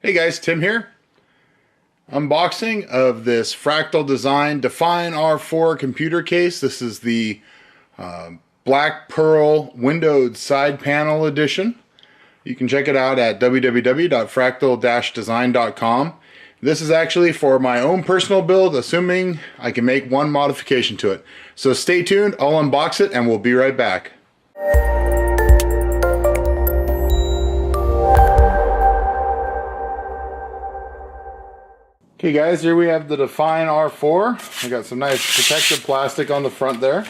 Hey guys, Tim here. Unboxing of this Fractal Design Define R4 computer case. This is the Black Pearl windowed side panel edition. You can check it out at www.fractal-design.com. This is actually for my own personal build, assuming I can make one modification to it. So stay tuned, I'll unbox it and we'll be right back. Okay guys, here we have the Define R4. I got some nice protective plastic on the front there.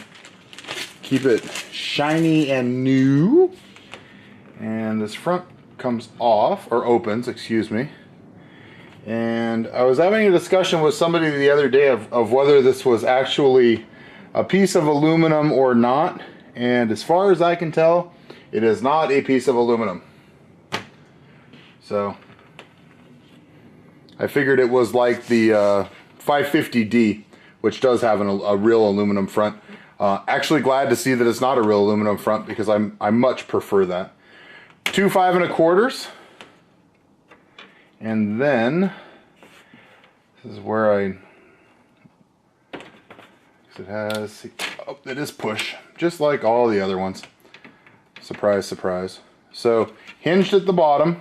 Keep it shiny and new. And this front comes off, or opens, excuse me. And I was having a discussion with somebody the other day of whether this was actually a piece of aluminum or not. And as far as I can tell, it is not a piece of aluminum. So I figured it was like the 550D, which does have a real aluminum front. Actually glad to see that it's not a real aluminum front because I much prefer that. 2 5 1/4, and then this is where it has, oh, it is push, just like all the other ones. Surprise, surprise. So hinged at the bottom.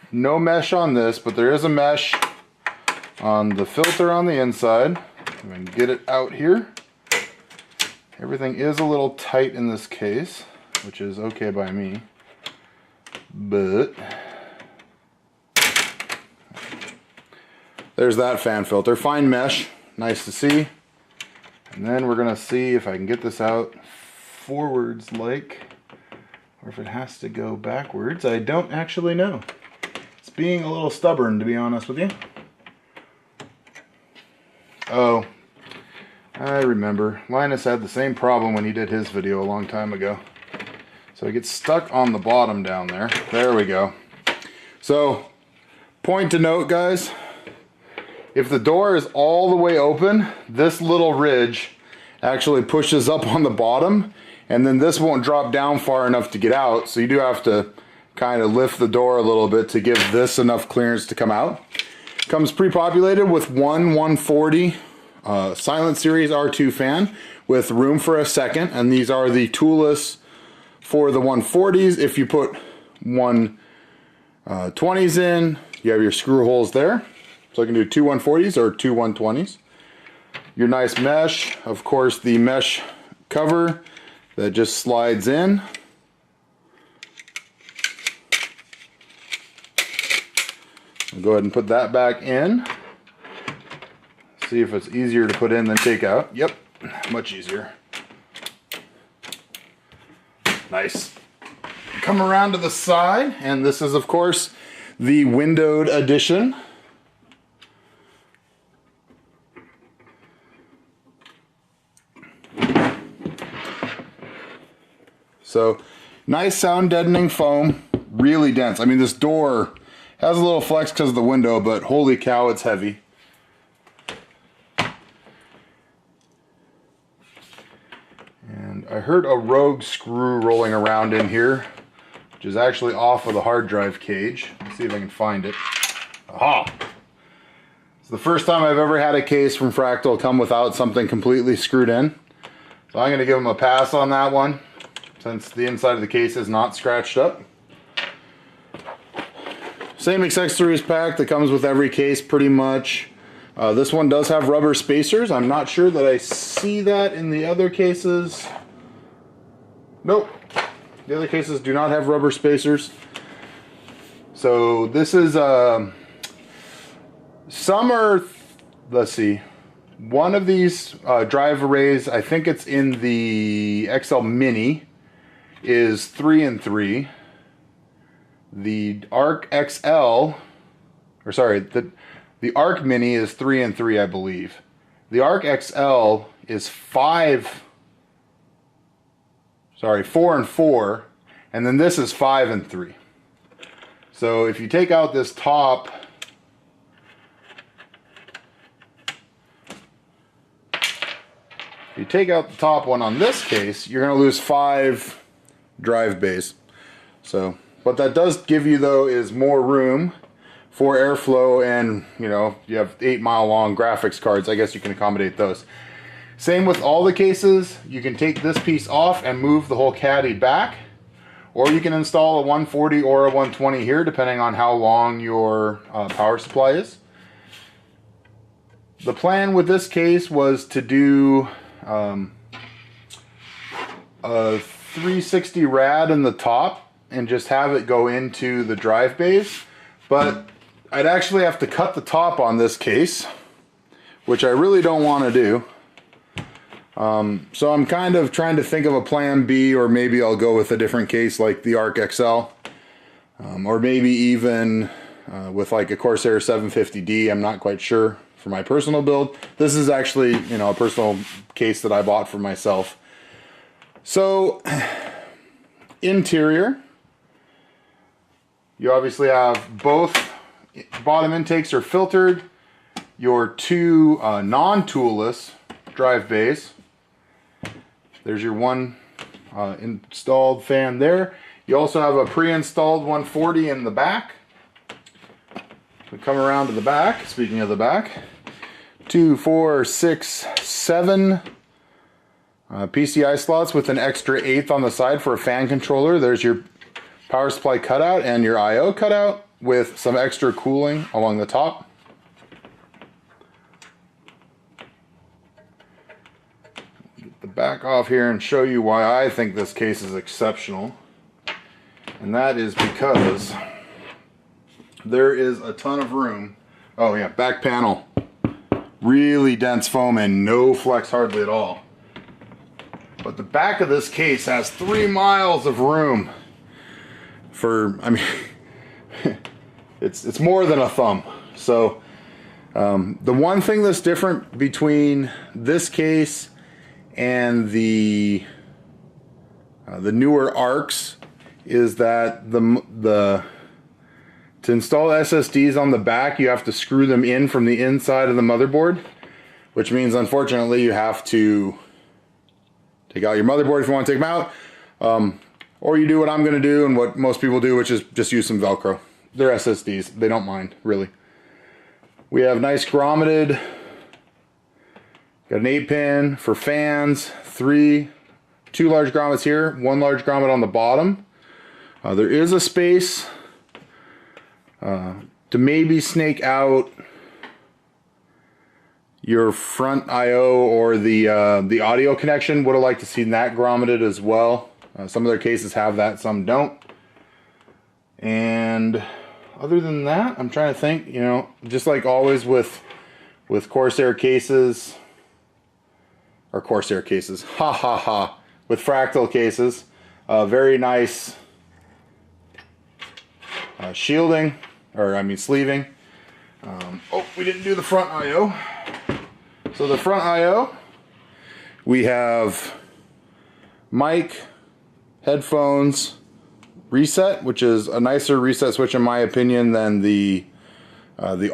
No mesh on this, but there is a mesh on the filter on the inside. If I can get it out here. Everything is a little tight in this case, which is okay by me. But there's that fan filter. Fine mesh, nice to see. And then we're gonna see if I can get this out forwards like, or if it has to go backwards. I don't actually know. Being a little stubborn, to be honest with you. Oh, I remember. Linus had the same problem when he did his video a long time ago. So it gets stuck on the bottom down there. There we go. So, point to note, guys. If the door is all the way open, this little ridge actually pushes up on the bottom, and then this won't drop down far enough to get out, so you do have to kind of lift the door a little bit to give this enough clearance to come out. Comes pre-populated with one 140 Silent Series R2 fan with room for a second, and these are the toolless for the 140s. If you put 120s in, you have your screw holes there. So I can do two 140s or two 120s. Your nice mesh, of course, the mesh cover that just slides in. I'll go ahead and put that back in. See if it's easier to put in than take out. Yep, much easier. Nice. Come around to the side, and this is of course the windowed edition. So nice sound deadening foam, really dense. I mean, this door has a little flex because of the window, but holy cow, it's heavy. And I heard a rogue screw rolling around in here, which is actually off of the hard drive cage. Let's see if I can find it. Aha! It's the first time I've ever had a case from Fractal come without something completely screwed in. So I'm going to give them a pass on that one, since the inside of the case is not scratched up. Same accessories pack that comes with every case pretty much. This one does have rubber spacers. I'm not sure that I see that in the other cases. Nope. The other cases do not have rubber spacers. So this is some are, let's see, one of these drive arrays, I think it's in the XL Mini, is 3 and 3. The Arc XL, or sorry, the Arc Mini is 3 and 3, I believe. The Arc XL is 4 and 4, and then this is 5 and 3. So if you take out this top, if you take out the top one on this case, you're going to lose 5 drive bays. So what that does give you though is more room for airflow, and you know, you have 8-mile long graphics cards, I guess you can accommodate those. Same with all the cases. You can take this piece off and move the whole caddy back, or you can install a 140 or a 120 here, depending on how long your power supply is. The plan with this case was to do a 360 rad in the top and just have it go into the drive bays, but I'd actually have to cut the top on this case, which I really don't want to do. So I'm kind of trying to think of a plan B, or maybe I'll go with a different case like the Arc XL, or maybe even with like a Corsair 750D. I'm not quite sure for my personal build. This is actually, you know, a personal case that I bought for myself. So interior, you obviously have both bottom intakes are filtered, your two non-toolless drive bays. There's your one installed fan there. You also have a pre-installed 140 in the back. We come around to the back, speaking of the back, 2, 4, 6, 7 PCI slots with an extra 8th on the side for a fan controller. There's your power supply cutout and your I/O cutout with some extra cooling along the top. Get the back off here and show you why I think this case is exceptional. And that is because there is a ton of room. Oh yeah, back panel. Really dense foam and no flex hardly at all. But the back of this case has 3 miles of room for, I mean, it's more than a thumb. So the one thing that's different between this case and the newer Arcs is that to install SSDs on the back, you have to screw them in from the inside of the motherboard, which means unfortunately you have to take out your motherboard if you want to take them out, or you do what I'm going to do and what most people do, which is just use some Velcro. They're SSDs, they don't mind really. We have nice grommeted, got an 8-pin for fans, 2 large grommets here, 1 large grommet on the bottom. There is a space to maybe snake out your front I/O or the audio connection. Would have liked to see that grommeted as well. Some of their cases have that, some don't. And other than that, I'm trying to think, you know, just like always with Corsair cases, or Corsair cases, ha ha ha, with Fractal cases, very nice shielding, or I mean sleeving. Oh, we didn't do the front I/O. So the front I/O, we have mic, headphones, reset, which is a nicer reset switch in my opinion than the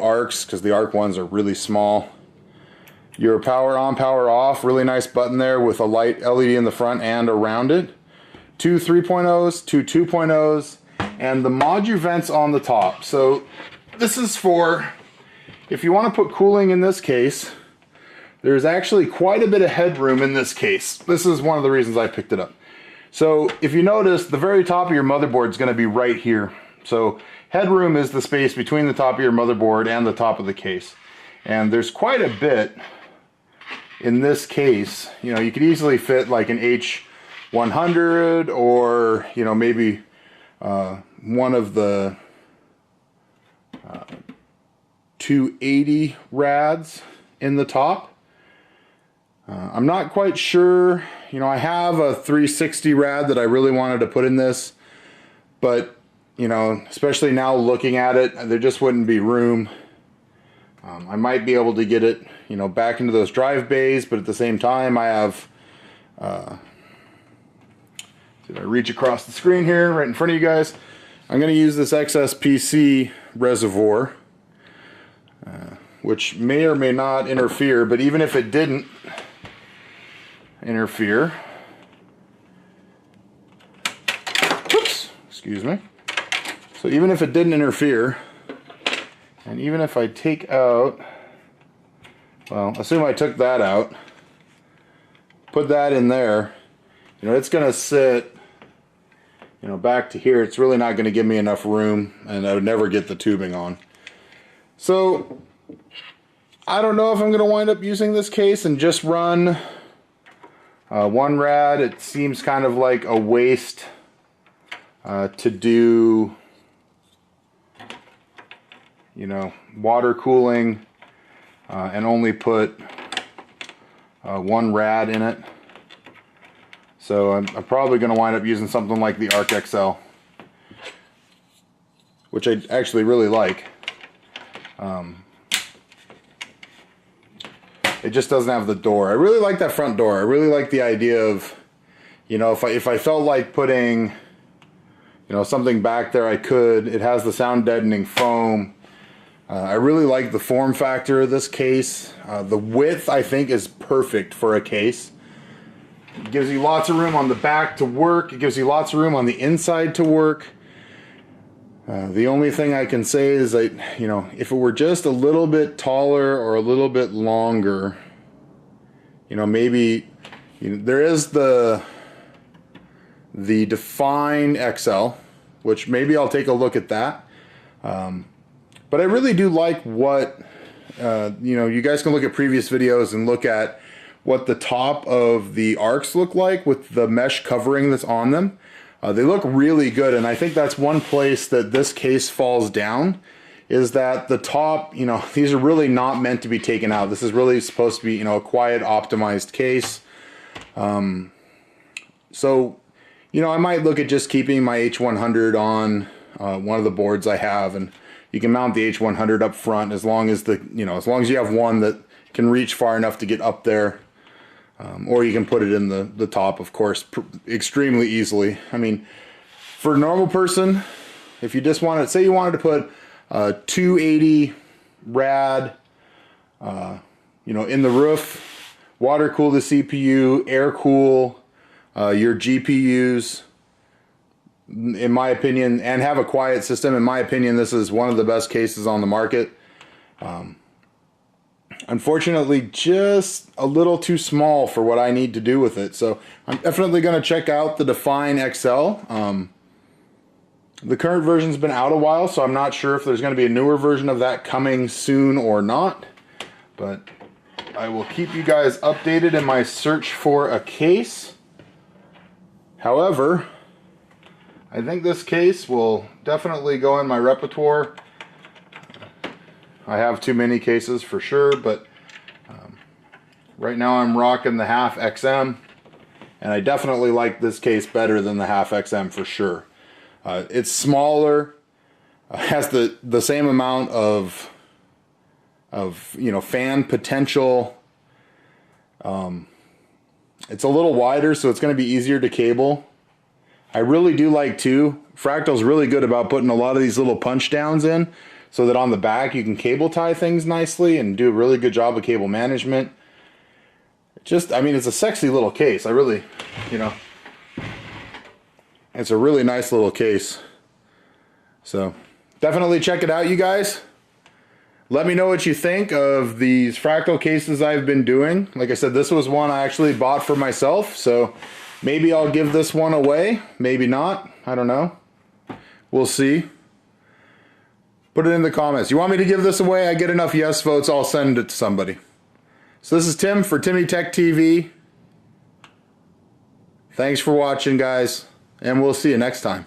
Arcs, because the Arc ones are really small. Your power on, power off, really nice button there with a light LED in the front and around it. 2 3.0s, 2 2.0s, and the Modu vents on the top. So this is for, if you want to put cooling in this case, there's actually quite a bit of headroom in this case. This is one of the reasons I picked it up. So if you notice, the very top of your motherboard is going to be right here. So headroom is the space between the top of your motherboard and the top of the case. And there's quite a bit in this case. You know, you could easily fit like an H100 or, you know, maybe one of the 280 rads in the top. I'm not quite sure, you know, I have a 360 rad that I really wanted to put in this, but, you know, especially now looking at it, there just wouldn't be room. I might be able to get it, you know, back into those drive bays, but at the same time I have, if I reach across the screen here, right in front of you guys, I'm going to use this XSPC reservoir, which may or may not interfere, but even if it didn't interfere, oops, excuse me. So even if it didn't interfere, And even if I take out, well, assume I took that out, put that in there, you know, it's going to sit, you know, back to here. It's really not going to give me enough room, and I would never get the tubing on. So I don't know if I'm going to wind up using this case and just run one rad. It seems kind of like a waste to do, you know, water cooling and only put one rad in it. So I'm probably going to wind up using something like the Arc XL, which I actually really like. It just doesn't have the door. I really like that front door. I really like the idea of, you know, if I felt like putting, you know, something back there, I could. It has the sound deadening foam. I really like the form factor of this case. The width, I think, is perfect for a case. It gives you lots of room on the back to work. It gives you lots of room on the inside to work. The only thing I can say is that, you know, if it were just a little bit taller or a little bit longer, you know, maybe, you know, there is the Define XL, which maybe I'll take a look at that. But I really do like what, you know, you guys can look at previous videos and look at what the top of the arcs look like with the mesh covering that's on them. They look really good, and I think that's one place that this case falls down, is that the top, you know, these are really not meant to be taken out. This is really supposed to be, you know, a quiet, optimized case. So, you know, I might look at just keeping my H100 on one of the boards I have, and you can mount the H100 up front as long as the, you know, as long as you have one that can reach far enough to get up there. Or you can put it in the top, of course, extremely easily. I mean, for a normal person, if you just wanted, say you wanted to put 280 rad, you know, in the roof, water cool the CPU, air cool your GPUs, in my opinion, and have a quiet system. In my opinion, this is one of the best cases on the market. Unfortunately, just a little too small for what I need to do with it. So I'm definitely going to check out the Define XL. The current version's been out a while, so I'm not sure if there's going to be a newer version of that coming soon or not. But I will keep you guys updated in my search for a case. However, I think this case will definitely go in my repertoire. I have too many cases for sure, but right now I'm rocking the half XM, and I definitely like this case better than the half XM for sure. It's smaller, has the same amount of you know, fan potential. It's a little wider, so it's going to be easier to cable. I really do like too, Fractal's really good about putting a lot of these little punch downs in, so that on the back you can cable tie things nicely and do a really good job of cable management. Just, I mean, it's a sexy little case. I really, you know, it's a really nice little case. So definitely check it out, you guys. Let me know what you think of these Fractal cases I've been doing. Like I said, this was one I actually bought for myself, so maybe I'll give this one away, maybe not, I don't know. We'll see. Put it in the comments. You want me to give this away? I get enough yes votes, I'll send it to somebody. So this is Tim for Timmy Tech TV. Thanks for watching, guys, and we'll see you next time.